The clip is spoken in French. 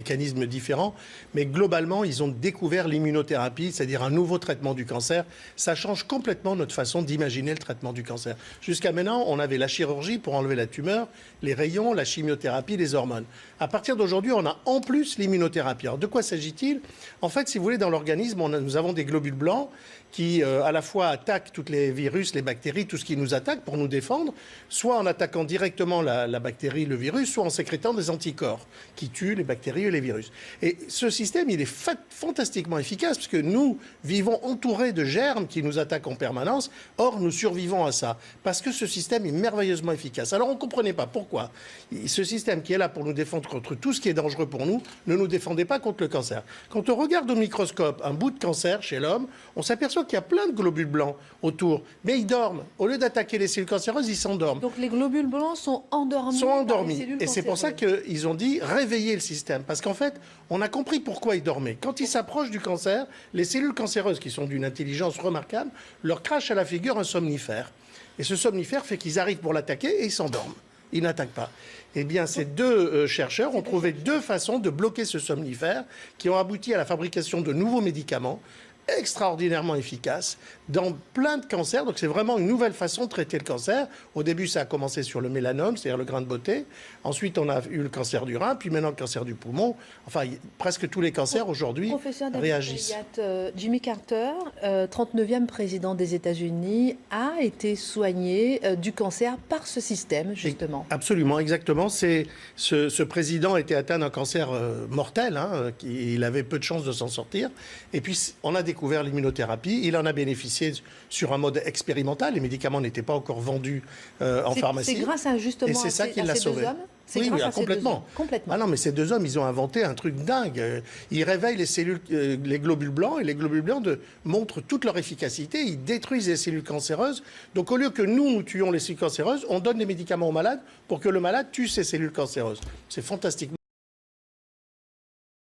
mécanismes différents, mais globalement, ils ont découvert l'immunothérapie, c'est-à-dire un nouveau traitement du cancer. Ça change complètement notre façon d'imaginer le traitement du cancer. Jusqu'à maintenant, on avait la chirurgie pour enlever la tumeur, les rayons, la chimiothérapie, les hormones. À partir d'aujourd'hui, on a en plus l'immunothérapie. Alors, de quoi s'agit-il? En fait, si vous voulez, dans l'organisme, nous avons des globules blancs qui, à la fois, attaquent tous les virus, les bactéries, tout ce qui nous attaque pour nous défendre, soit en attaquant directement la bactérie, le virus, soit en sécrétant des anticorps qui tuent les bactéries et les virus. Et ce système, il est fantastiquement efficace parce que nous vivons entourés de germes qui nous attaquent en permanence. Or, nous survivons à ça parce que ce système est merveilleusement efficace. Alors, on ne comprenait pas pourquoi ce système qui est là pour nous défendre contre tout ce qui est dangereux pour nous ne nous défendait pas contre le cancer. Quand on regarde au microscope un bout de cancer chez l'homme, on s'aperçoit qu'il y a plein de globules blancs autour, mais ils dorment. Au lieu d'attaquer les cellules cancéreuses, ils s'endorment. Donc les globules blancs sont endormis. Et c'est pour ça qu'ils ont dit réveiller le système. Parce qu'en fait, on a compris pourquoi ils dormaient. Quand ils s'approchent du cancer, les cellules cancéreuses, qui sont d'une intelligence remarquable, leur crachent à la figure un somnifère. Et ce somnifère fait qu'ils arrivent pour l'attaquer et ils s'endorment. Ils n'attaquent pas. Eh bien, ces deux chercheurs ont trouvé deux façons de bloquer ce somnifère qui ont abouti à la fabrication de nouveaux médicaments extraordinairement efficace dans plein de cancers. Donc c'est vraiment une nouvelle façon de traiter le cancer. Au début, ça a commencé sur le mélanome, c'est-à-dire le grain de beauté. Ensuite, on a eu le cancer du rein, puis maintenant le cancer du poumon. Enfin, presque tous les cancers aujourd'hui réagissent. Jimmy Carter, 39e président des États-Unis, a été soigné du cancer par ce système, justement. Absolument, exactement. Ce président était atteint d'un cancer mortel. Il avait peu de chances de s'en sortir. Et puis, on a découvert l'immunothérapie. Il en a bénéficié sur un mode expérimental. Les médicaments n'étaient pas encore vendus en pharmacie. C'est grâce à justement et c'est ça qui l'a sauvé. Oui, complètement. Ah non, mais ces deux hommes, ils ont inventé un truc dingue. Ils réveillent les cellules, les globules blancs, et les globules blancs montrent toute leur efficacité. Ils détruisent les cellules cancéreuses. Donc, au lieu que nous tuions les cellules cancéreuses, on donne des médicaments au malade pour que le malade tue ces cellules cancéreuses. C'est fantastiquement